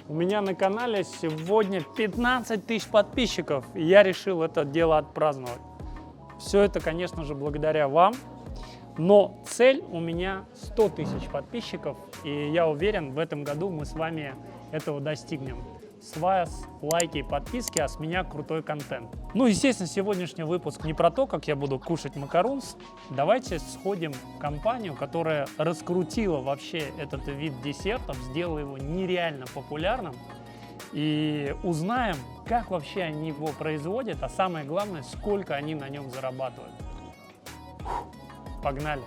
У меня на канале сегодня 15 тысяч подписчиков, и я решил это дело отпраздновать. Все это, конечно же, благодаря вам, но цель у меня 100 тысяч подписчиков, и я уверен, в этом году мы с вами этого достигнем. С вас лайки и подписки, а с меня крутой контент. Ну, естественно, сегодняшний выпуск не про то, как я буду кушать макарунс. Давайте сходим в компанию, которая раскрутила вообще этот вид десертов, сделала его нереально популярным. И узнаем, как вообще они его производят, а самое главное, сколько они на нем зарабатывают. Погнали!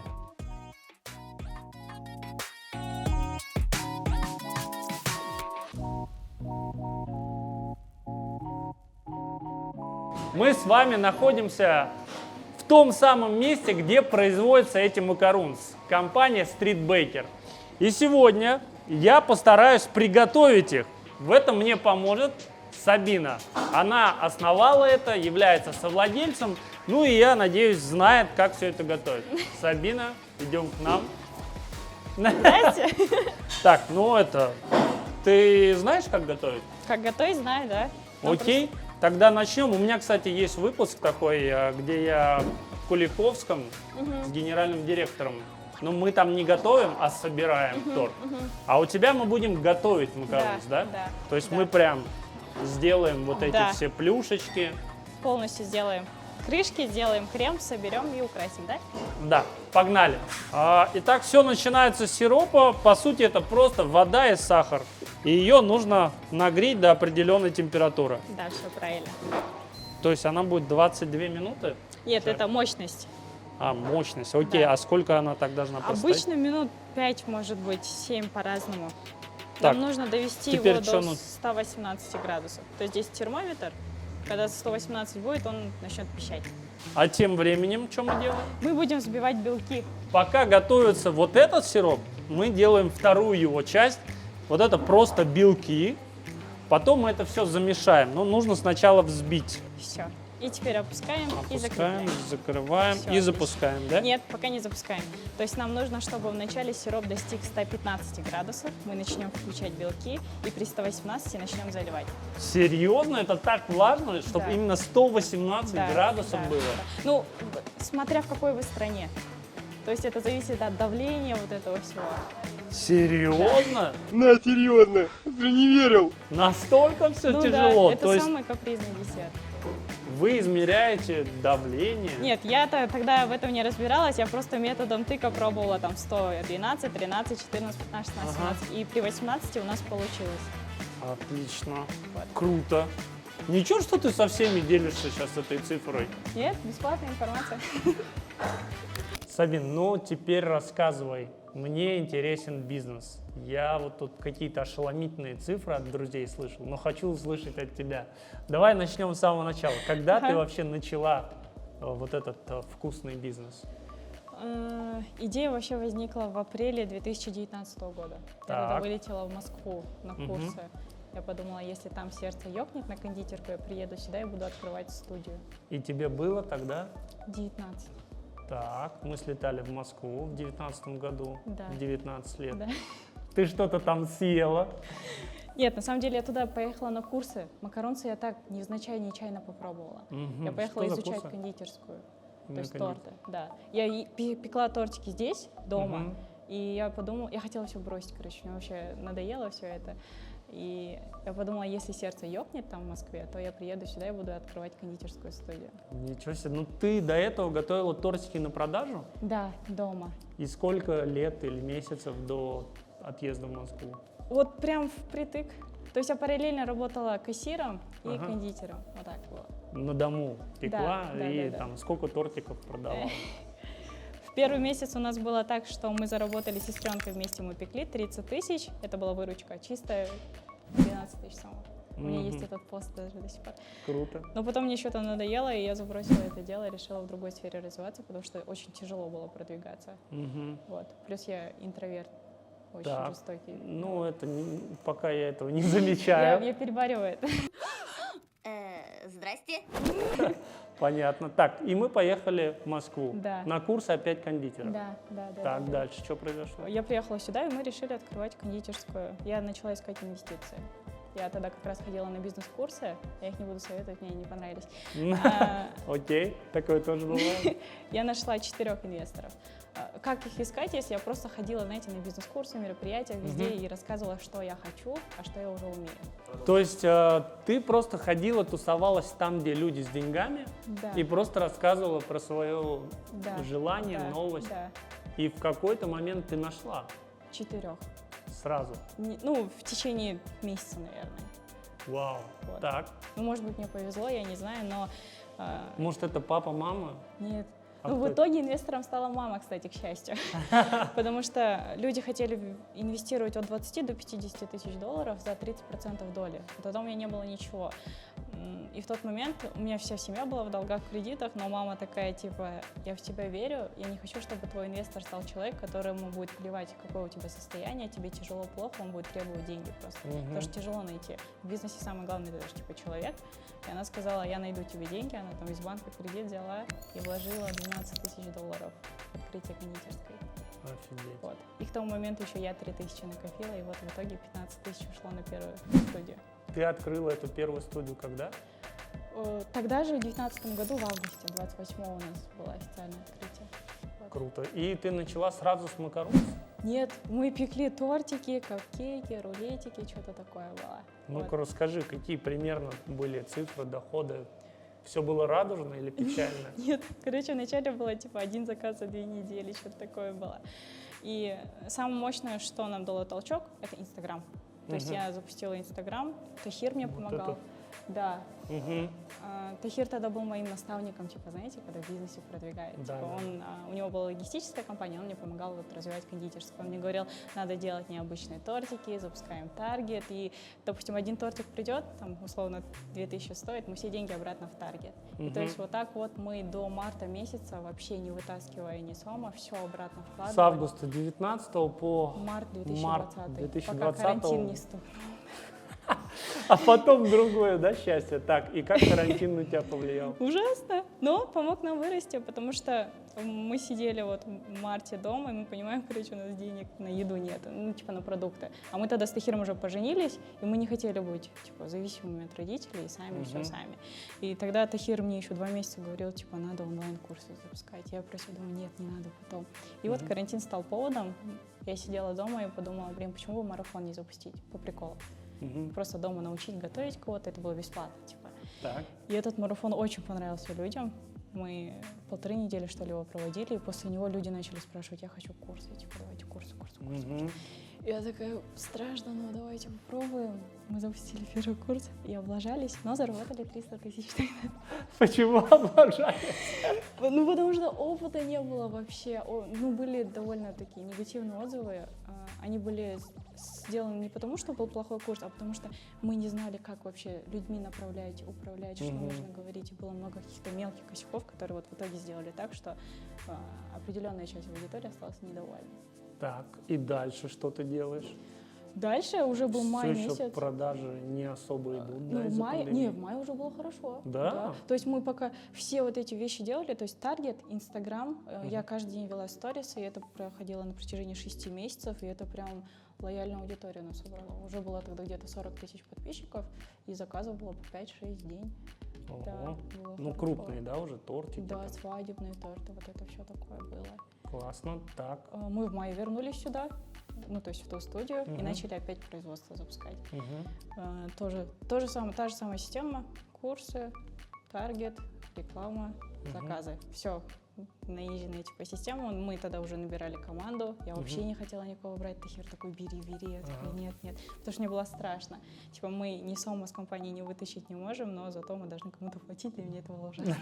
Мы с вами находимся в том самом месте, где производятся эти макарунс. Компания Street Baker. И сегодня я постараюсь приготовить их. В этом мне поможет Сабина. Она основала это, является совладельцем. Ну и я надеюсь, знает, как все это готовить. Сабина, идем к нам. Здрасте. Так, ну это... Ты знаешь, как готовить? Как готовить, знаю, да. Окей, тогда начнем. У меня, кстати, есть выпуск такой, где я в Куликовском с генеральным директором. Но мы там не готовим, а собираем торт. А у тебя мы будем готовить макарунс, да? Да. То есть да. мы прям сделаем вот эти Да. все плюшечки. Полностью сделаем крышки, сделаем крем, соберем и украсим, да? Да, погнали. Итак, все начинается с сиропа. По сути, это просто вода и сахар. И ее нужно нагреть до определенной температуры. Да, все правильно. То есть она будет 22 минуты? Нет, это мощность. Мощность. Окей, Да. а сколько она так должна простоять? Обычно минут 5, может быть, 7 по-разному. Так, Нам нужно довести теперь его что до ну- 118 градусов. То есть здесь термометр. Когда 118 будет, он начнет пищать. А тем временем что мы делаем? Мы будем взбивать белки. Пока готовится вот этот сироп, мы делаем вторую его часть. Вот это просто белки. Потом мы это все замешаем. Но нужно сначала взбить. Все. И теперь опускаем и Опускаем, закрываем. закрываем Всё, и отлично. запускаем, да? Нет, пока не запускаем. То есть нам нужно, чтобы вначале сироп достиг 115 градусов. Мы начнем включать белки и при 118 начнем заливать. Серьезно? Это так важно, чтобы Да. именно 118 Да, градусов да, было? да. Ну, смотря в какой вы стране. То есть это зависит от давления вот этого всего. Серьезно? На, серьезно, ты не верил. Настолько все Ну тяжело? да, это То есть самый капризный десерт. вы измеряете давление? Нет, я-то тогда в этом не разбиралась, я просто методом тыка пробовала там 112, 13, 14, 15, 16, 17. И при 18 у нас получилось. Отлично. Вот. Круто. Ничего, что ты со всеми делишься сейчас этой цифрой? Нет, бесплатная информация. Сабин, ну теперь рассказывай. Мне интересен бизнес. Я вот тут какие-то ошеломительные цифры от друзей слышал, но хочу услышать от тебя. Давай начнем с самого начала. Когда ты вообще начала вот этот вкусный бизнес? Идея вообще возникла в апреле 2019 года. Я тогда Так. вылетела в Москву на курсы. Я подумала, если там сердце ёкнет на кондитерку, я приеду сюда и буду открывать студию. И тебе было тогда? 19. Так, мы слетали в Москву в 19 году, Да. в 19 лет. Да. Ты что-то там съела? Нет, на самом деле я туда поехала на курсы. Макаронцы я так невзначай, нечаянно попробовала. Мгм. Я поехала Что за изучать курсы? кондитерскую. На То есть кондитер- торты, да. Я пекла тортики здесь, дома. Мгм. И я подумала, я хотела все бросить, короче, мне вообще надоело все это. И я подумала, если сердце ёкнет там в Москве, то я приеду сюда и буду открывать кондитерскую студию. Ничего себе. Ну ты до этого готовила тортики на продажу? Да, дома. И сколько лет или месяцев до отъезда в Москву? Вот прям впритык. То есть я параллельно работала кассиром и Ага. кондитером. Вот так вот. На дому пекла Да, и да. там сколько тортиков продавала? В первый месяц у нас было так, что мы заработали с сестренкой вместе, мы пекли 30 тысяч. Это была выручка чистая, 12 тысяч самого. У меня есть этот пост даже до сих пор. Круто. Но потом мне что-то надоело, и я забросила это дело, решила в другой сфере развиваться, потому что очень тяжело было продвигаться. Мгм. Вот. Плюс я интроверт, очень Так. жестокий. Ну, это пока я этого не я, замечаю. я перебаривает. Здрасте. Понятно. Так, и мы поехали в Москву. Да. На курсы опять кондитера. Да. Так, да. дальше что произошло? Я приехала сюда, и мы решили открывать кондитерскую. Я начала искать инвестиции. Я тогда как раз ходила на бизнес-курсы, я их не буду советовать, мне они не понравились. Окей, такое тоже бывает. Я нашла 4 инвесторов. Как их искать, если я просто ходила, знаете, на бизнес-курсы, мероприятия, везде и рассказывала, что я хочу, а что я уже умею. То есть ты просто ходила, тусовалась там, где люди с деньгами, Да. и просто рассказывала про свое Да. желание, Да, новость. Да, И в какой-то момент ты нашла 4. сразу. Ну, в течение месяца, наверное. Вау. Вот. Так. Ну, может быть, мне повезло, я не знаю, но Может, это папа, мама? нет. А Ну, кто в это? итоге инвестором стала мама, кстати, к счастью. Потому что люди хотели инвестировать от 20 до 50 тысяч долларов за 30% доли. А тогда у меня не было ничего. И в тот момент у меня вся семья была в долгах, в кредитах, но мама такая, типа, я в тебя верю, я не хочу, чтобы твой инвестор стал человек, которому будет плевать, какое у тебя состояние, тебе тяжело, плохо, он будет требовать деньги просто. Потому что тяжело найти. В бизнесе самое главное, это даже, типа, человек. И она сказала, я найду тебе деньги, она там из банка кредит взяла и вложила 12 тысяч долларов в открытие кондитерской. Офигеть. Вот. И к тому моменту еще я 3 тысячи накопила, и вот в итоге 15 тысяч ушло на первую студию. Ты открыла эту первую студию когда? Тогда же в 2019 году, в августе, 28-го у нас было официальное открытие. Вот. Круто. И ты начала сразу с макарон? Нет, мы пекли тортики, капкейки, рулетики, что-то такое было. Ну-ка, Вот. расскажи, какие примерно были цифры, доходы? Все было радужно или печально? Нет, короче, вначале было типа 1 заказ за 2 недели, что-то такое было. И самое мощное, что нам дало толчок, это Инстаграм. То есть я запустила Инстаграм, Тахир мне Вот помогал. это. Да. Мгм. Тахир тогда был моим наставником, типа, знаете, когда в бизнесе продвигает. Да, Типа, да. у него была логистическая компания, он мне помогал вот развивать кондитерскую. Он мне говорил, надо делать необычные тортики, запускаем таргет. И, допустим, один тортик придет, там, условно, 2000 стоит, мы все деньги обратно в таргет. И то есть вот так вот мы до марта месяца, вообще не вытаскивая ни сома, все обратно вкладывали. С августа 19 по Март 2020, март пока 2020. карантин не стукнул. А потом другое, да, счастье. Так, и как карантин на тебя повлиял? Ужасно, но помог нам вырасти, потому что мы сидели вот в марте дома, и мы понимаем, короче, у нас денег на еду нет, ну, типа на продукты. А мы тогда с Тахиром уже поженились, и мы не хотели быть, типа, зависимыми от родителей, и сами, все сами. И тогда Тахир мне еще 2 месяца говорил, типа, надо онлайн-курсы запускать. Я просто думаю, нет, не надо потом. И вот карантин стал поводом, я сидела дома и подумала, блин, почему бы марафон не запустить, по приколу. Просто дома научить готовить кого-то, это было бесплатно, типа. Так. И этот марафон очень понравился людям. Мы 1,5 недели, что ли, его проводили, и после него люди начали спрашивать, я хочу курсы, типа, давайте курсы. И я такая, страшно, но давайте попробуем. Мы запустили первый курс и облажались, но заработали 300 тысяч. Почему облажались? Ну, потому что опыта не было вообще. Ну, были довольно такие негативные отзывы. Они были сделаны не потому, что был плохой курс, а потому что мы не знали, как вообще людьми направлять, управлять, что нужно говорить. И было много каких-то мелких косяков, которые вот в итоге сделали так, что определенная часть аудитории осталась недовольна. Так, и дальше что ты делаешь? Дальше уже был май Все еще месяц. продажи не особо идут, да, Ну, в из-за мае, пандемии? не, в мае уже было хорошо. Да? То есть мы пока все вот эти вещи делали, то есть таргет, Инстаграм, я каждый день вела сторисы, и это проходило на протяжении 6 месяцев, и это прям лояльную аудиторию нас собрало. Уже было тогда где-то 40 тысяч подписчиков, и заказов было по 5-6 в день. Ого. Да, было Ну, хорошо. крупные, да, уже тортики? Да, там? свадебные торты, вот это все такое было. Классно, так. Мы в мае вернулись сюда, ну, то есть в ту студию, и начали опять производство запускать. Та же самая система, курсы, таргет, реклама, заказы. Все наезженная типа система. Мы тогда уже набирали команду. Я вообще не хотела никого брать. Тахир такой, бери. Я такой, нет. Потому что мне было страшно. Типа мы ни сома с компании не вытащить не можем, но зато мы должны кому-то платить, для меня это было ужасно.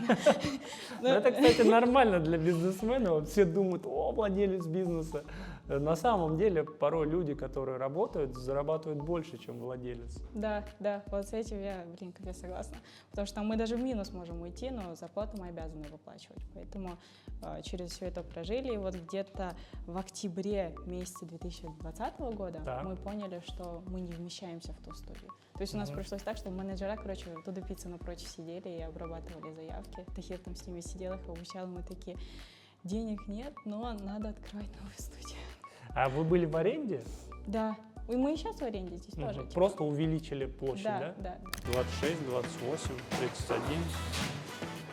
Ну, это, кстати, нормально для бизнесмена. Вот все думают, о, владелец бизнеса. На самом деле, порой люди, которые работают, зарабатывают больше, чем владелец. Да, вот с этим я, капец, согласна. Потому что мы даже в минус можем уйти, но зарплату мы обязаны выплачивать. Поэтому через все это прожили. И вот где-то в октябре месяце 2020 года мы поняли, что мы не вмещаемся в ту студию. То есть у нас пришлось так, что менеджера, туда пиццы напротив сидели и обрабатывали заявки. Тахир там с ними сидел, их обучал, мы такие, денег нет, но надо открывать новую студию. А вы были в аренде? Да, И мы и сейчас в аренде здесь тоже. типа. Просто увеличили площадь, Да, да? да. 26, 28, 31.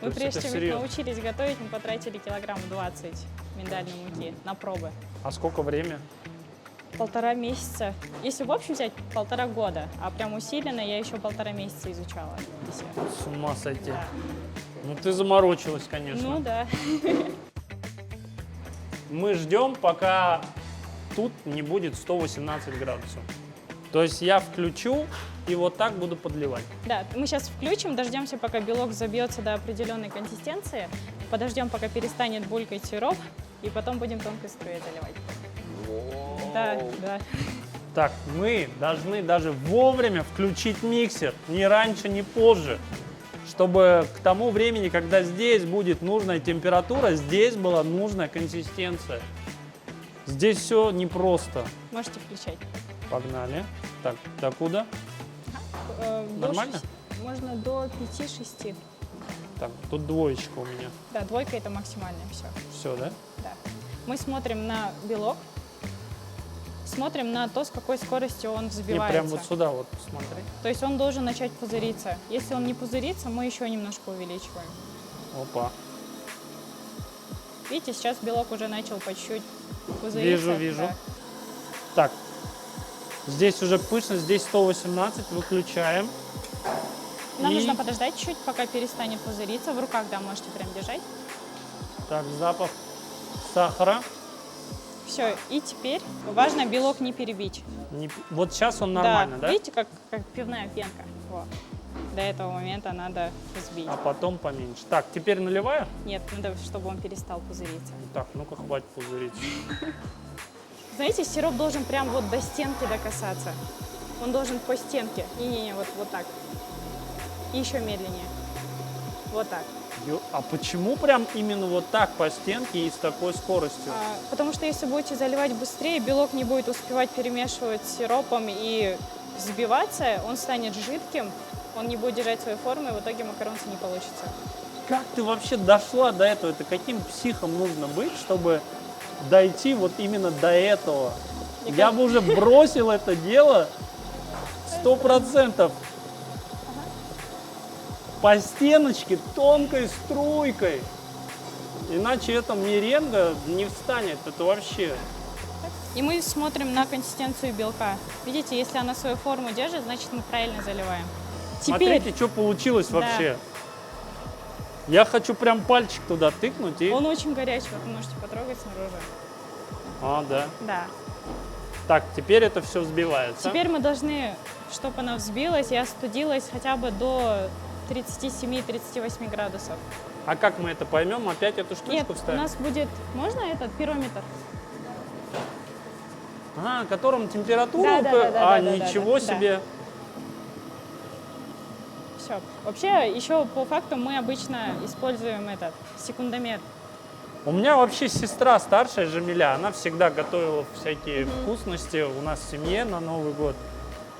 Мы То есть прежде это чем серьезно. научились готовить, мы потратили килограмм 20 миндальной муки на пробы. А сколько время? 1,5 месяца. Если в общем взять, 1,5 года. А прям усиленно я еще 1,5 месяца изучала десерт. С ума сойти. Да. Ну ты заморочилась, конечно. Ну да. Мы ждем, пока тут не будет 118 градусов. То есть я включу и вот так буду подливать. Да, мы сейчас включим, дождемся, пока белок забьется до определенной консистенции, подождем, пока перестанет булькать сироп, и потом будем тонкой струей заливать. Да, да. Так, мы должны даже вовремя включить миксер, ни раньше, ни позже, чтобы к тому времени, когда здесь будет нужная температура, здесь была нужная консистенция. Здесь все непросто. Можете включать. Погнали. Так, докуда? До Нормально? 6 можно до 5-6. Так, тут двоечка у меня. Да, 2 это максимальное все. Все, да? Да. Мы смотрим на белок, смотрим на то, с какой скоростью он Не, взбивается. прям вот сюда вот посмотри. То есть он должен начать пузыриться. Если он не пузырится, мы еще немножко увеличиваем. Опа. Видите, сейчас белок уже начал по чуть-чуть пузыриться. Вижу. Да. Так, здесь уже пышно, здесь 118, выключаем. Нам И- нужно подождать чуть-чуть, пока перестанет пузыриться. В руках, да, можете прям держать. Так, запах сахара. Все, и теперь важно белок не перебить. Вот сейчас он нормально, да? Видите, как пивная пенка. Вот. До этого момента надо взбить. А потом поменьше. Так, теперь наливаю. Нет, надо, чтобы он перестал пузыриться. Так, ну-ка, хватит пузыриться. Знаете, сироп должен прям вот до стенки докасаться. Он должен по стенке. Не-не-не, вот так. И еще медленнее. Вот так. А почему прям именно вот так по стенке и с такой скоростью? Потому что если будете заливать быстрее, белок не будет успевать перемешивать с сиропом и взбиваться, он станет жидким, он не будет держать свою форму, и в итоге макаронцы не получится. Как ты вообще дошла до этого? Это каким психом нужно быть, чтобы дойти вот именно до этого? Я бы уже бросил это дело 100%. По стеночке тонкой струйкой. Иначе эта меренга не встанет. Это вообще... И мы смотрим на консистенцию белка. Видите, если она свою форму держит, значит мы правильно заливаем. Теперь Смотрите, что получилось Да. вообще. Я хочу прям пальчик туда тыкнуть и... он очень горячий, вот вы можете потрогать снаружи. А, да. Да. Так, теперь это все взбивается. Теперь мы должны, чтобы она взбилась и остудилась хотя бы до 37-38 градусов. А как мы это поймем? Опять эту штучку Нет, у вставим? нас будет, можно этот пирометр? А, которым температуру... Да, ничего да. себе. Все. Вообще, еще по факту мы обычно используем этот секундомер. У меня вообще сестра старшая, Жамиля, она всегда готовила всякие вкусности у нас в семье на Новый год.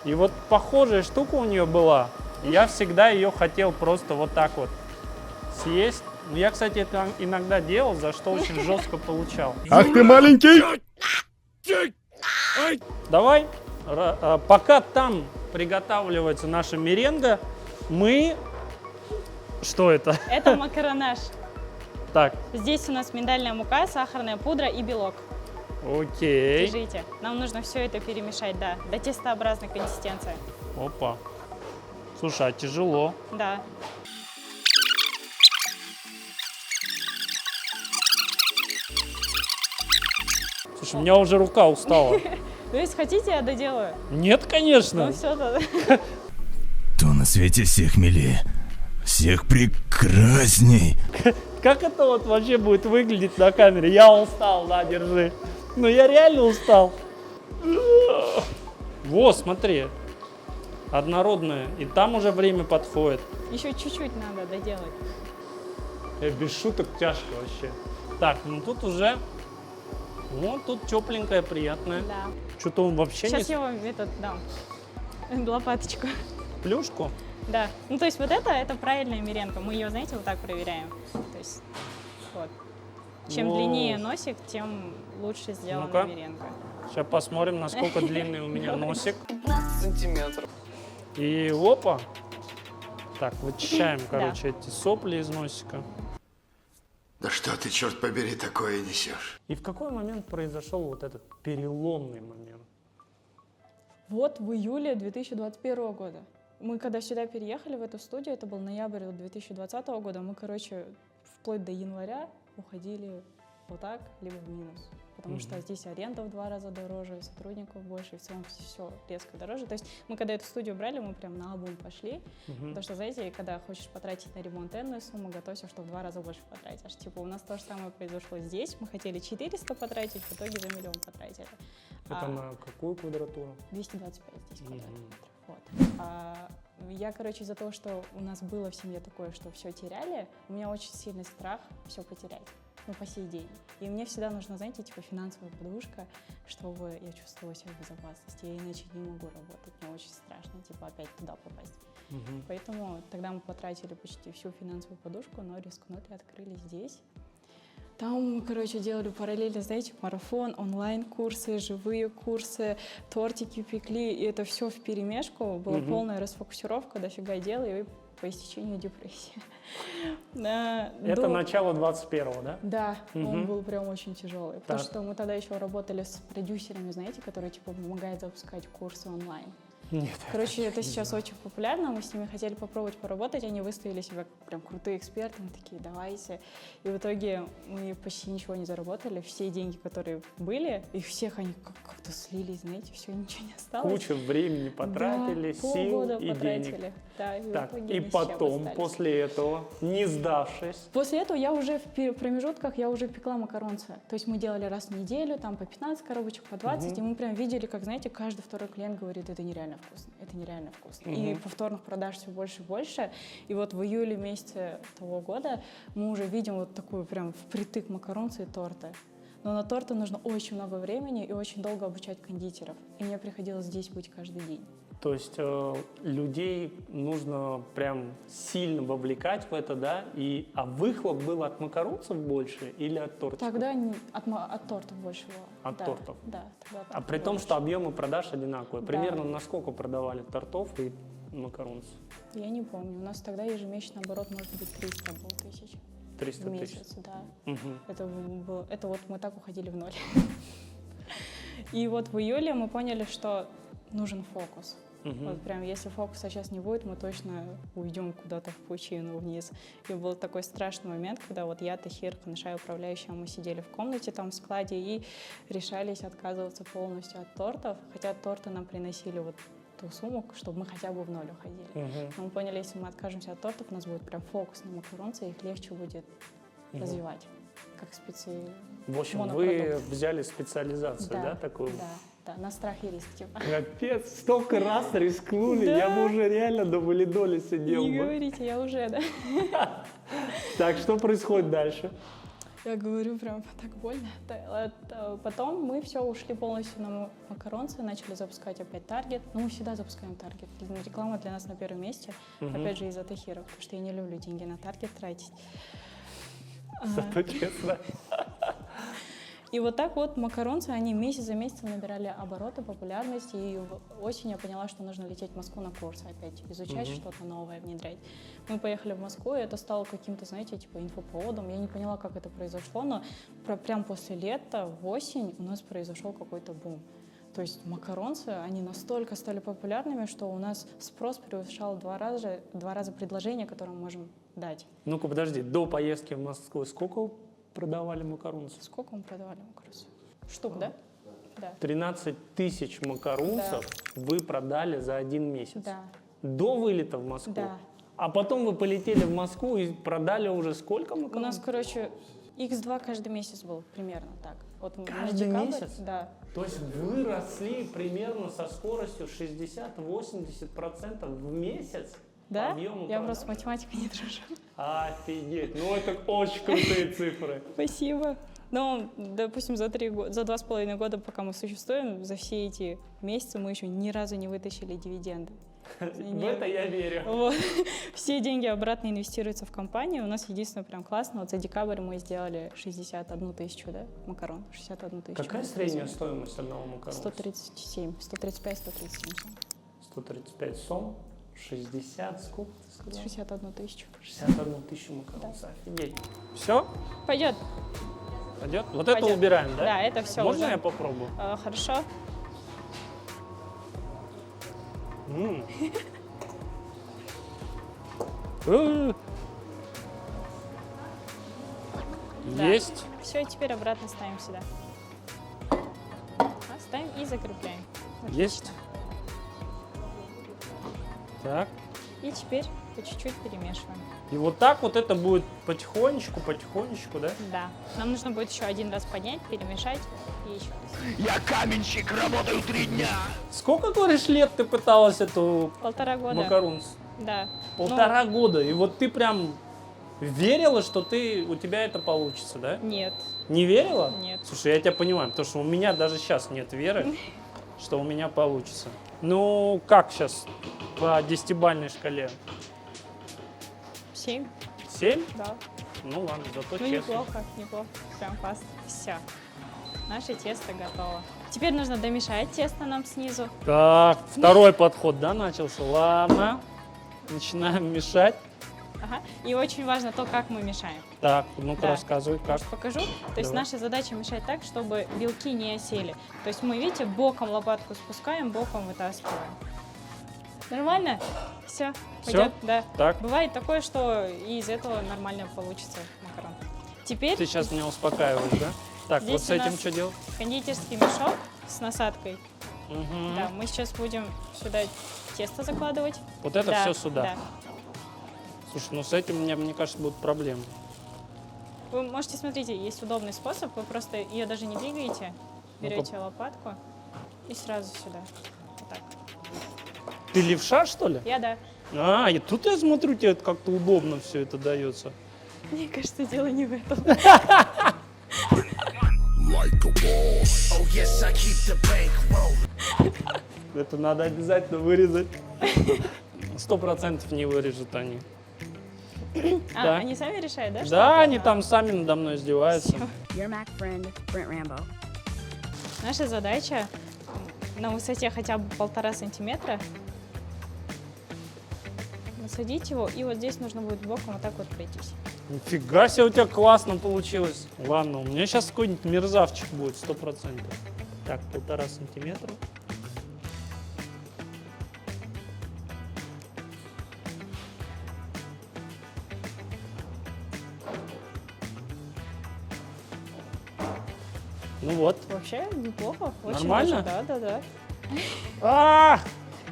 И вот похожая штука у нее была. Я всегда ее хотел просто вот так вот съесть. Но я, кстати, это иногда делал, за что очень жестко получал. Ах ты маленький! Давай, пока там приготавливается наша меренга, мы... Что это? Это макаронаж. Так, Здесь у нас миндальная мука, сахарная пудра и белок. окей. Держите. Нам нужно все это перемешать, да, до тестообразной консистенции. Опа. Слушай, а тяжело. Да. Слушай, у меня уже рука устала. Ну, если хотите, я доделаю. Нет, конечно. Ну, все, да. Кто на свете всех милее, всех прекрасней. Как это вот вообще будет выглядеть на камере? Я устал, да, держи. Ну, я реально устал. Вот, смотри. Однородное. И там уже время подходит. Еще чуть-чуть надо доделать. Без шуток тяжко вообще. Так, ну тут уже... Вот тут тепленькое, приятное. Да. Что-то он вообще Сейчас не... я вам этот дам. Лопаточку. Плюшку? Да. Ну, то есть вот это правильная меренга. Мы ее, знаете, вот так проверяем. То есть, вот. Чем Воу. длиннее носик, тем лучше сделана Ну-ка. меренга. Сейчас посмотрим, насколько длинный у меня носик. Сантиметров. И опа. Так, вычищаем, короче, эти сопли из носика. Да что ты, черт побери, такое несешь? И в какой момент произошел вот этот переломный момент? Вот в июле 2021 года. Мы когда сюда переехали, в эту студию, это был ноябрь 2020 года, мы, короче, вплоть до января уходили вот так, либо в минус. Потому что здесь аренда в 2 раза дороже, сотрудников больше, и в целом все резко дороже. То есть мы когда эту студию брали, мы прям наобум пошли. Потому что, знаете, когда хочешь потратить на ремонт энную сумму, готовься, что в 2 раза больше потратишь. Типа у нас то же самое произошло здесь. Мы хотели 400 потратить, в итоге за 1 миллион потратили. Это на какую квадратуру? 225 здесь квадратных метров. Вот. Я, короче, из-за того, что у нас было в семье такое, что все теряли, у меня очень сильный страх все потерять. Ну, по сей день. И мне всегда нужна, знаете, типа финансовая подушка, чтобы я чувствовала себя в безопасности. Я иначе не могу работать. Мне очень страшно, типа, опять туда попасть. Поэтому тогда мы потратили почти всю финансовую подушку, но рискнули и открыли здесь. Там мы, короче, делали параллельно, знаете, марафон, онлайн-курсы, живые курсы, тортики пекли, и это все вперемешку. Была полная расфокусировка, дофига дела, и по истечению депрессии. Это начало 21-го, да? Да, он был прям очень тяжелый, потому что мы тогда еще работали с продюсерами, знаете, которые типа помогают запускать курсы онлайн. Нет. Короче, это сейчас очень популярно, мы с ними хотели попробовать поработать, они выставили себя как прям крутые эксперты, мы такие, давайте. И в итоге мы почти ничего не заработали, все деньги, которые были, их всех они как-то слились, знаете, все, ничего не осталось. Кучу времени потратили, да, сил полгода и потратили. денег. Да, и Так, в итоге и ни с чем потом, остались. после этого, не сдавшись, После этого я уже в промежутках я уже пекла макаронцы. То есть мы делали раз в неделю, там по 15 коробочек, по 20, и мы прям видели, как, знаете, каждый второй клиент говорит, это нереально вкусно, это нереально вкусно. И повторных продаж все больше и больше. И вот в июле месяце того года мы уже видим вот такую прям впритык макаронцы и торты. Но на торты нужно очень много времени и очень долго обучать кондитеров. И мне приходилось здесь быть каждый день. то есть людей нужно прям сильно вовлекать в это, да? А выхлоп был от макаронцев больше или от тортиков? Тогда от тортов больше было. От да, тортов? Да. Тогда А при том, что объемы продаж одинаковые. Да. Примерно на сколько продавали тортов и макаронцев? Я не помню. У нас тогда ежемесячный оборот, может быть, 300 был тысяч. 300 в тысяч. месяц, да. Угу. Это вот мы так уходили в ноль. И вот в июле мы поняли, что нужен фокус. Вот прям если фокуса сейчас не будет, мы точно уйдем куда-то в пучину вниз. И был такой страшный момент, когда вот я, Тахир, Канышай, управляющая, мы сидели в комнате там в складе и решались отказываться полностью от тортов, хотя торты нам приносили вот ту сумму, чтобы мы хотя бы в ноль уходили. Но мы поняли, если мы откажемся от тортов, у нас будет прям фокус на макаронцы, их легче будет развивать, как В общем, монопродукт. вы взяли специализацию, да, такую? Да, на страх и риск, типа. Капец, столько раз рискнули, Да. я бы уже реально до валидоли сидел Не бы. говорите, я уже, да. Так, что происходит дальше? Я говорю, прям так больно. Потом мы все ушли полностью на макаронцы, начали запускать опять таргет. Ну, мы всегда запускаем таргет. Реклама для нас на первом месте. Опять же, из-за Тахира, потому что я не люблю деньги на таргет тратить. Зато честно. И вот так вот макаронцы, они месяц за месяцем набирали обороты, популярность. И осенью я поняла, что нужно лететь в Москву на курсы опять, изучать что-то новое, внедрять. Мы поехали в Москву, и это стало каким-то, знаете, типа инфоповодом. Я не поняла, как это произошло, но прям после лета, в осень у нас произошел какой-то бум. То есть макаронцы, они настолько стали популярными, что у нас спрос превышал в 2 раза предложения, которые мы можем дать. Ну-ка, подожди, до поездки в Москву сколько продавали макаронцев? Сколько мы продавали макаронцев? Штук, да? Да. 13 тысяч макаронцев вы продали за 1 месяц? Да. До вылета в Москву? Да. А потом вы полетели в Москву и продали уже сколько макаронцев? У нас, короче, X2 каждый месяц был, примерно так. Вот на Каждый декабрь, месяц? Да. То есть вы росли примерно со скоростью 60-80% в месяц? Да? По объему Я продаж? просто математикой не дружу. Офигеть, ну это очень крутые цифры. Спасибо. Но, допустим, за 2,5 года, пока мы существуем, за все эти месяцы мы еще ни разу не вытащили дивиденды. В это я верю. Вот. Все деньги обратно инвестируются в компанию. У нас единственное прям классно. Вот за декабрь мы сделали 61 тысячу, да, макарон. 61 тысячу. Какая средняя стоимость одного макарона? 137, 135, 137. 135 сом, 60, сколько ты сказал? 61 тысячу. 61 тысячу макарон. Офигеть. Все? Пойдет. Пойдет? Вот это Пойдет. убираем, да? Да, это все. Можно уже. я попробую? Хорошо. Да. Есть. Все, теперь обратно ставим сюда. Ставим и закрепляем. Есть. Так. И теперь по чуть-чуть перемешиваем. И вот так вот это будет потихонечку, да? Да. Нам нужно будет еще один раз поднять, перемешать и еще раз. Я каменщик, работаю 3 дня. Сколько, говоришь, лет ты пыталась эту 1,5 года. макарон? Да. 1,5 года. И вот ты прям верила, что у тебя это получится, да? Нет. Не верила? Нет. Слушай, я тебя понимаю, потому что у меня даже сейчас нет веры, что у меня получится. Ну, как сейчас по 10-бальной шкале? 7. 7? Да. Ну ладно, зато Ну, честно. неплохо. Прям классно. Все. Наше тесто готово. Теперь нужно домешать тесто нам снизу. Так, второй подход, да, начался? Ладно, начинаем мешать. Ага. И очень важно то, как мы мешаем. Так, ну-ка Да. рассказывай, как. Покажу. То есть Давай. наша задача мешать так, чтобы белки не осели. То есть мы, видите, боком лопатку спускаем, боком вытаскиваем. Нормально? Все, Всё? пойдет? Да. Так. Бывает такое, что и из этого нормально получится макарон. Теперь Ты сейчас меня успокаиваешь, да? Так, Здесь вот с у этим нас что делать? кондитерский мешок с насадкой. Мгм. Да, мы сейчас будем сюда тесто закладывать. Вот это Да, все сюда. Да. Слушай, ну с этим, мне кажется, будут проблемы. Вы можете, смотрите, есть удобный способ. Вы просто ее даже не двигаете. Берете лопатку и сразу сюда. Вот так. Ты левша, что ли? Я, да. А, и тут я смотрю, тебе как-то удобно все это дается. Мне кажется, дело не в этом. Oh yes, I keep the bank rolling. Это надо обязательно вырезать. 100% не вырежут они. Да. Они сами решают, да? что Да, это? они там сами надо мной издеваются. Your Mac friend, Brent Rambo. Наша задача на высоте хотя бы 1,5 сантиметра насадить его, и вот здесь нужно будет боком вот так вот пройтись. Нифига себе, у тебя классно получилось. Ладно, у меня сейчас какой-нибудь мерзавчик будет, 100%. Так, 1,5 сантиметра. Ну вот. Вообще неплохо. Очень Нормально? даже, да. А,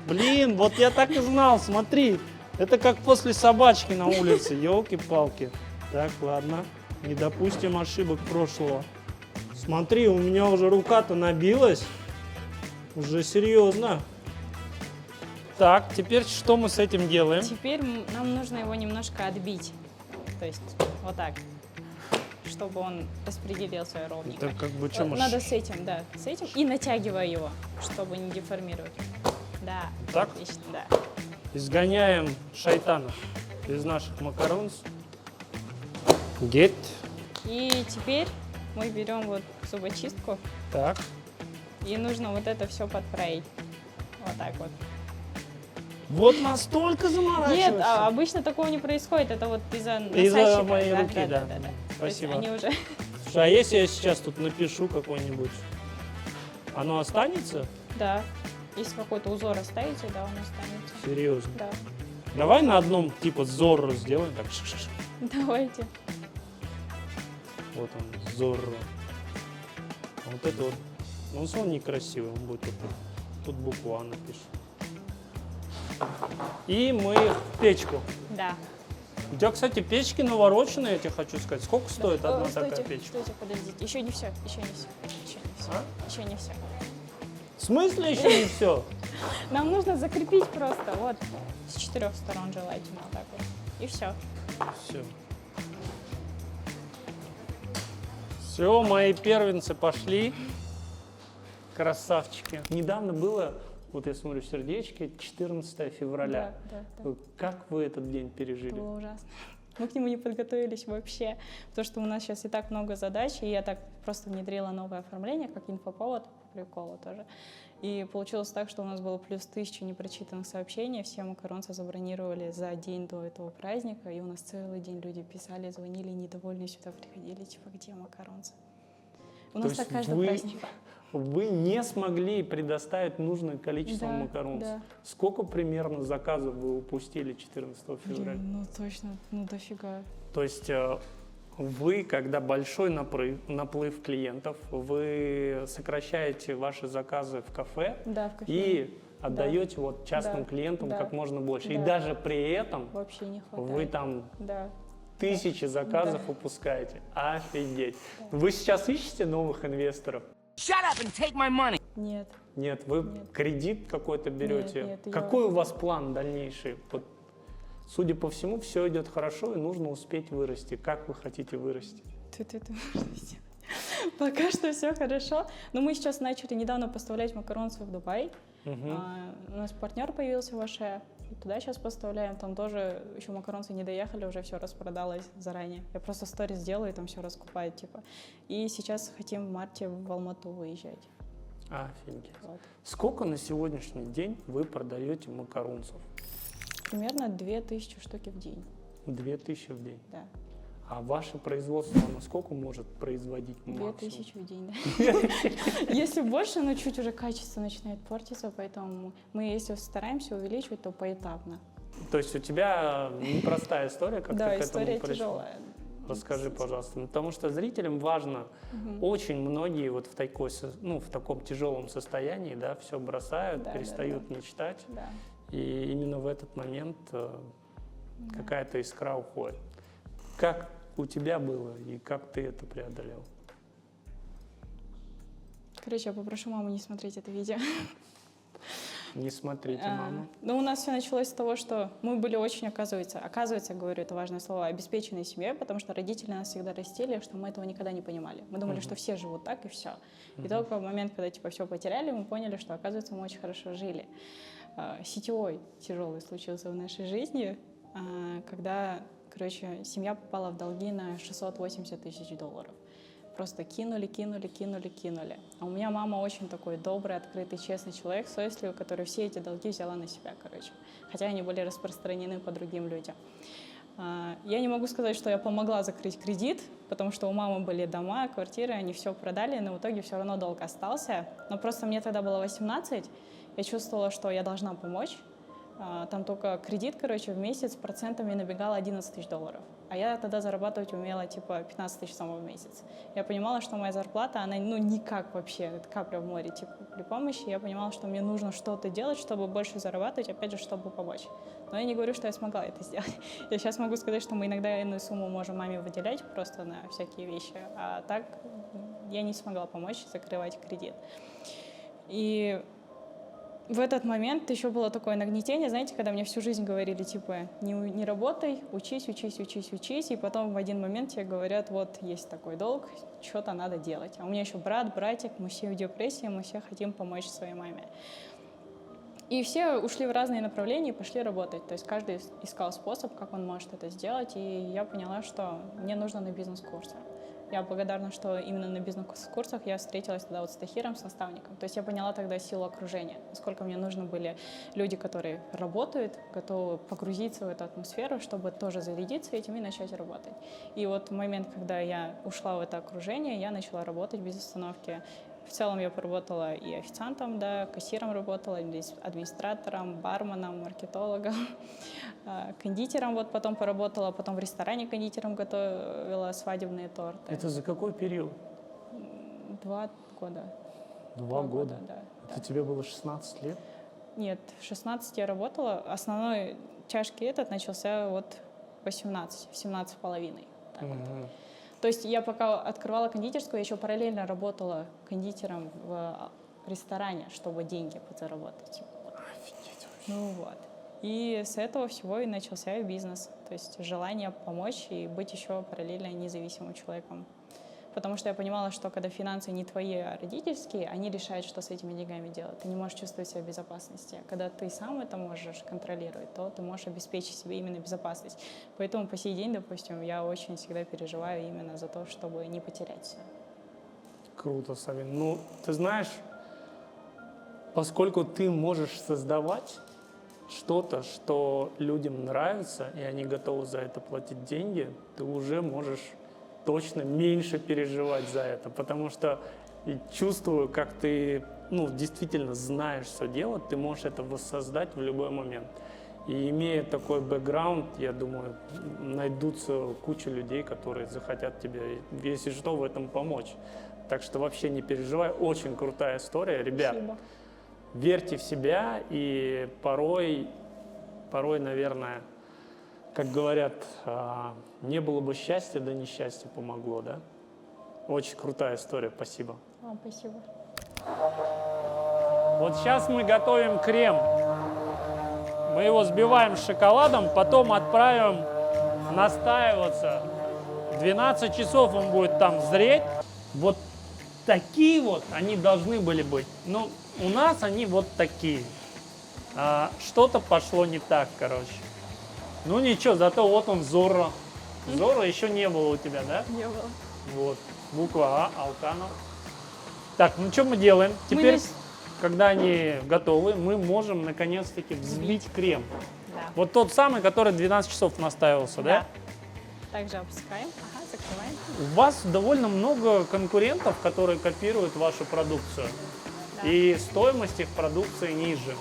блин, вот я так и знал, смотри. Это как после собачки на улице, елки-палки. Так, ладно, не допустим ошибок прошлого. Смотри, у меня уже рука-то набилась. Уже серьезно. Так, теперь что мы с этим делаем? Теперь нам нужно его немножко отбить. То есть вот так, чтобы он распределился ровненько. Это как бы что, Надо с этим, да, с этим и натягивая его, чтобы не деформировать. Да, Так? отлично, да. изгоняем шайтанов из наших макарон. Get. И теперь мы берем вот зубочистку, Так. и нужно вот это все подправить. Вот так вот. Вот настолько заморачиваешься. Нет, обычно такого не происходит, это вот из-за Из-за насадчика. моей руки, да. То есть Спасибо. они уже... Слушай, а если я сейчас тут напишу какой-нибудь, оно останется? Да. Если какой-то узор оставите, да, он останется. Серьезно. Да. Давай на одном типа Зорро сделаем. Так, шиш-шиш. Давайте. Вот он, Зорро. А вот это вот, ну он некрасивый, он будет вот тут букву А напишем. И мы их в печку. Да. У тебя, кстати, печки навороченные, я тебе хочу сказать. Сколько стоит одна Стойте, такая печка? стойте, подождите. Еще не все, еще не все, еще не все. А? Еще не все. В смысле еще не все? Нам нужно закрепить просто, вот, с 4 сторон желательно, вот так вот. И все. Все. Все, мои первенцы пошли. Красавчики. Недавно было, вот я смотрю, сердечки, 14 февраля. Да. Как вы этот день пережили? Это было ужасно. Мы к нему не подготовились вообще, потому что у нас сейчас и так много задач, и я так просто внедрила новое оформление, как инфоповод, по приколу тоже. И получилось так, что у нас было плюс 1000 непрочитанных сообщений, все макаронцы забронировали за день до этого праздника, и у нас целый день люди писали, звонили, недовольные сюда приходили, типа, где макаронцы? У нас так каждый праздник. Вы не смогли предоставить нужное количество Да, макарон. да. Сколько примерно заказов вы упустили 14 февраля? Блин, ну точно, ну дофига. То есть вы, когда большой наплыв клиентов, вы сокращаете ваши заказы в кафе Да, в кофе. и отдаете вот частным Да, клиентам да, как можно больше. И да. даже при этом Вообще не хватает. вы там Да. тысячи заказов упускаете. Офигеть. Вы сейчас ищете новых инвесторов? Нет. Нет, вы кредит какой-то берете. Нет, я- Какой у вас план дальнейший? Вот, судя по всему, все идет хорошо и нужно успеть вырасти. Как вы хотите вырасти? Пока что все хорошо. Но мы сейчас начали недавно поставлять макаронцы в Дубай. У нас партнер появился в Аше. Туда сейчас поставляем. Там тоже еще макаронцы не доехали, уже все распродалось заранее. Я просто сторис сделаю, и там все раскупают, типа. И сейчас хотим в марте в Алмату выезжать. Офигеть. Вот. Сколько на сегодняшний день вы продаете макарунцев? Примерно 2000 штуки в день. 2000 в день. Да. А ваше производство насколько может производить максимум? 2000 в день, да. Если больше, но чуть уже качество начинает портиться, поэтому мы, если стараемся увеличивать, то поэтапно. То есть у тебя непростая история, как Да, ты к этому история пришла? тяжелая. Расскажи, пожалуйста. Потому что зрителям важно, очень многие вот в таком тяжелом состоянии, да, все бросают, Да, перестают да. мечтать, Да. и именно в этот момент какая-то искра уходит. Как у тебя было и как ты это преодолел? Короче, я попрошу маму не смотреть это видео. Не смотрите, мама. Ну, у нас все началось с того, что мы были очень, оказывается, говорю, это важное слово, обеспеченной семьей, потому что родители нас всегда растили, что мы этого никогда не понимали. Мы думали, что все живут так и все. И только в момент, когда типа все потеряли, мы поняли, что, оказывается, мы очень хорошо жили. Сетевой тяжелый случился в нашей жизни, когда, короче, семья попала в долги на $680 тысяч. Просто кинули. А у меня мама очень такой добрый, открытый, честный человек, совестливый, который все эти долги взяла на себя, короче. Хотя они были распространены по другим людям. Я не могу сказать, что я помогла закрыть кредит, потому что у мамы были дома, квартиры, они все продали, но в итоге все равно долг остался. Но просто мне тогда было 18, я чувствовала, что я должна помочь. Там только кредит, короче, в месяц процентами набегал $11 тысяч. А я тогда зарабатывать умела, типа, 15 тысяч самого в месяц. Я понимала, что моя зарплата, она, никак вообще, это капля в море, типа, при помощи. Я понимала, что мне нужно что-то делать, чтобы больше зарабатывать, опять же, чтобы помочь. Но я не говорю, что я смогла это сделать. Я сейчас могу сказать, что мы иногда иную сумму можем маме выделять просто на всякие вещи, а так я не смогла помочь закрывать кредит. И в этот момент еще было такое нагнетение, знаете, когда мне всю жизнь говорили, типа, не работай, учись, и потом в один момент тебе говорят, вот, есть такой долг, что-то надо делать. А у меня еще братик, мы все в депрессии, мы все хотим помочь своей маме. И все ушли в разные направления и пошли работать. То есть каждый искал способ, как он может это сделать, и я поняла, что мне нужно на бизнес-курсы. Я благодарна, что именно на бизнес-курсах я встретилась тогда вот с Тахиром, с наставником. То есть я поняла тогда силу окружения, насколько мне нужны были люди, которые работают, готовы погрузиться в эту атмосферу, чтобы тоже зарядиться этим и начать работать. И вот в момент, когда я ушла в это окружение, я начала работать без остановки. В целом я поработала и официантом, да, кассиром работала, администратором, барменом, маркетологом, кондитером вот потом поработала, потом в ресторане кондитером готовила свадебные торты. Это за какой период? 2 года. 2 года? Да. Это тебе было 16 лет? Нет, в 16 я работала. Основной тяжкий этот начался вот в 17,5. То есть я пока открывала кондитерскую, я еще параллельно работала кондитером в ресторане, чтобы деньги подзаработать. Офигеть вообще. Ну вот. И с этого всего и начался бизнес. То есть желание помочь и быть еще параллельно независимым человеком. потому что я понимала, что когда финансы не твои, а родительские, они решают, что с этими деньгами делать. Ты не можешь чувствовать себя в безопасности. А когда ты сам это можешь контролировать, то ты можешь обеспечить себе именно безопасность. Поэтому по сей день, допустим, я очень всегда переживаю именно за то, чтобы не потерять все. Круто, Савин. Ну, ты знаешь, поскольку ты можешь создавать что-то, что людям нравится, и они готовы за это платить деньги, ты уже можешь точно меньше переживать за это, потому что и чувствую, как ты, ну, действительно знаешь, что делать, ты можешь это воссоздать в любой момент. И имея такой бэкграунд, я думаю, найдутся куча людей, которые захотят тебе, если что, в этом помочь. Так что вообще не переживай, очень крутая история, ребят. Спасибо. Верьте в себя, и порой, наверное, как говорят, не было бы счастья, да несчастье помогло, да? Очень крутая история, спасибо. Вам спасибо. Вот сейчас мы готовим крем. Мы его взбиваем с шоколадом, потом отправим настаиваться. 12 часов он будет там зреть. Вот такие вот они должны были быть. Ну, у нас они вот такие. Что-то пошло не так, короче. Ну ничего, зато вот он Зорро. Зорро еще не было у тебя, да? Не было. Вот. Буква А, Алканов. Так, ну что мы делаем? Теперь, когда они готовы, мы можем наконец-таки взбить крем. Да. Вот тот самый, который 12 часов настаивался, да? Также опускаем. Ага, закрываем. У вас довольно много конкурентов, которые копируют вашу продукцию. Да. И стоимость их продукции ниже.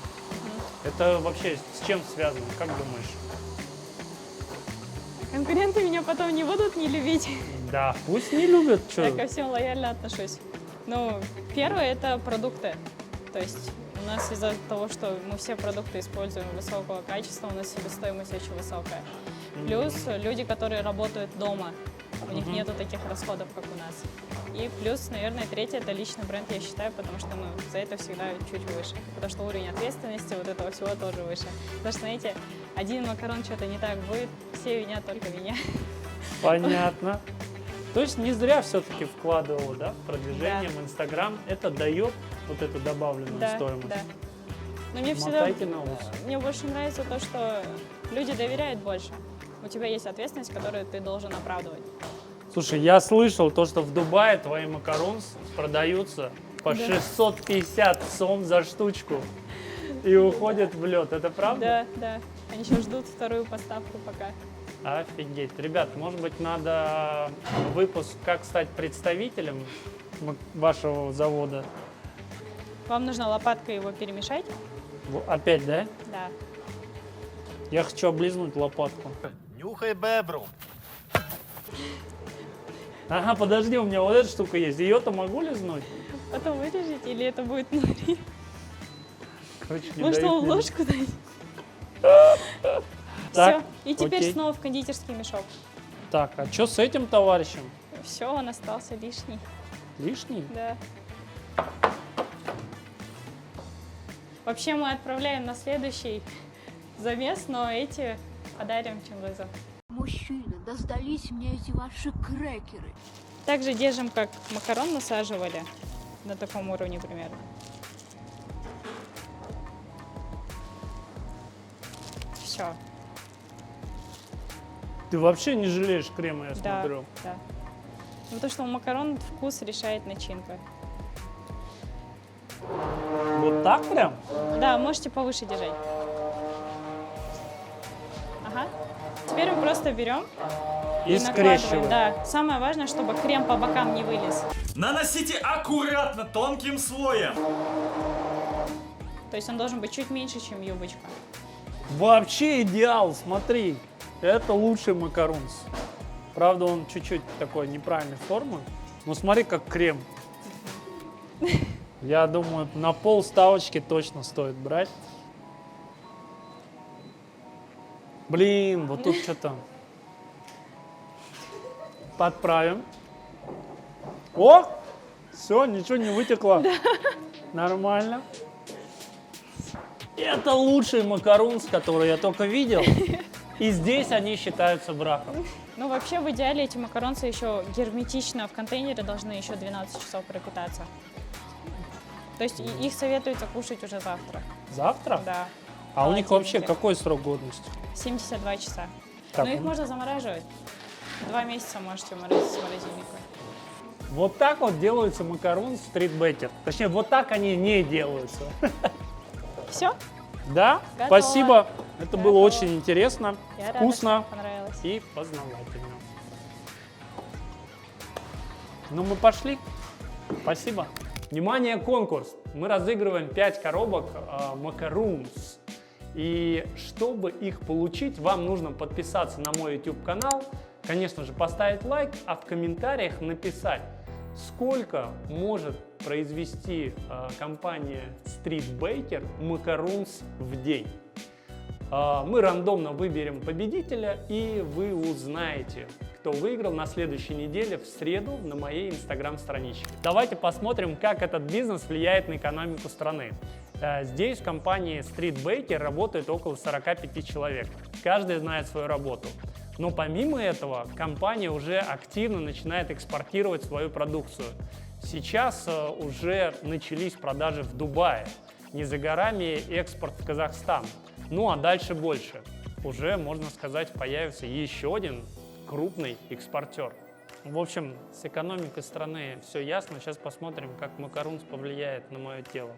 Это вообще с чем связано, как думаешь? Конкуренты меня потом не будут не любить. Да, пусть не любят, что. Я ко всем лояльно отношусь. Ну, первое – это продукты. То есть у нас из-за того, что мы все продукты используем высокого качества, у нас себестоимость очень высокая. Плюс люди, которые работают дома, у них нету таких расходов, как у нас. И плюс, наверное, третье – это личный бренд, я считаю, потому что мы за это всегда чуть выше. Потому что уровень ответственности вот этого всего тоже выше. Потому что, знаете, один макарон что-то не так будет, все винят только меня. Понятно. То есть не зря все-таки вкладывал, да, в продвижение в Инстаграм. Это дает вот эту добавленную стоимость. Да. Но мне всегда, Мотайте на ус. мне больше нравится то, что люди доверяют больше. У тебя есть ответственность, которую ты должен оправдывать. Слушай, я слышал то, что в Дубае твои макаронс продаются по 650 сом за штучку и уходят в лед. Это правда? Да, да. Они еще ждут вторую поставку пока. Офигеть. Ребят, может быть, надо выпуск «Как стать представителем» вашего завода. Вам нужно лопаткой его перемешать. Опять, да? Да. Я хочу облизнуть лопатку. Нюхай бебру. Ага, подожди, у меня вот эта штука есть. Ее-то могу лизнуть? Потом вырежете или это будет внутри? Короче, не Может, дают вам мне. ложку дать? Так, Все. И теперь окей. снова в кондитерский мешок. Так, а что с этим товарищем? Все, он остался лишний. Лишний? Да. Вообще мы отправляем на следующий замес, но эти подарим Чингизу. Мужчина, да сдались мне эти ваши крекеры. Также держим, как макарон насаживали, на таком уровне примерно. Все. Ты вообще не жалеешь крема, я Да, смотрю. да. Ну, потому что у макарон вкус решает начинка. Вот так прям? Да, можете повыше держать. Ага. Теперь мы просто берем И накладываем. скрещиваем. Да. Самое важное, чтобы крем по бокам не вылез. Наносите аккуратно, тонким слоем. То есть он должен быть чуть меньше, чем юбочка. Вообще идеал, смотри. Это лучший макарунс. Правда, он чуть-чуть такой неправильной формы. Но смотри, как крем. Я думаю, на полставочки точно стоит брать. Блин, вот тут что-то. Подправим. О! Все, ничего не вытекло. Нормально. Это лучший макарунс, который я только видел. И здесь они считаются браком. Ну, вообще, в идеале эти макаронцы еще герметично в контейнере должны еще 12 часов пропитаться. То есть их советуется кушать уже завтра. Завтра? Да. А у них вообще холодильнике. какой срок годности? 72 часа. Так, Но их ну. можно замораживать. 2 месяца можете морозить с морозильника. Вот так вот делаются макароны стритбекер. Точнее, вот так они не делаются. Все. Да, Готово. спасибо. Это было Готово. очень интересно, Я рада, вкусно что понравилось. и познавательно. Ну, мы пошли. Спасибо. Внимание, конкурс. Мы разыгрываем 5 коробок Macaroons. И чтобы их получить, вам нужно подписаться на мой YouTube-канал, конечно же, поставить лайк, а в комментариях написать, сколько может произвести компания Street Baker Macaroons в день. Мы рандомно выберем победителя, и вы узнаете, кто выиграл на следующей неделе в среду на моей инстаграм-страничке. Давайте посмотрим, как этот бизнес влияет на экономику страны. Здесь в компании Street Baker работает около 45 человек. Каждый знает свою работу. Но помимо этого, компания уже активно начинает экспортировать свою продукцию. Сейчас уже начались продажи в Дубае. Не за горами экспорт в Казахстан. Ну а дальше больше. Уже, можно сказать, появится еще один крупный экспортер. В общем, с экономикой страны все ясно. Сейчас посмотрим, как Macaroons повлияет на мое тело.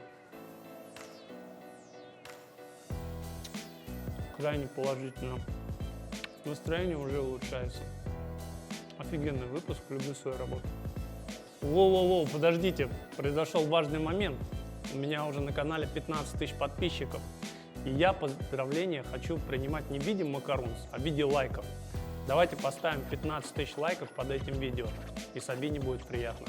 Крайне положительно. Настроение уже улучшается. Офигенный выпуск, люблю свою работу. Воу-воу-воу, подождите, произошел важный момент. У меня уже на канале 15 тысяч подписчиков. И я поздравления хочу принимать не в виде Macaroons, а в виде лайков. Давайте поставим 15 тысяч лайков под этим видео, и Сабине будет приятно.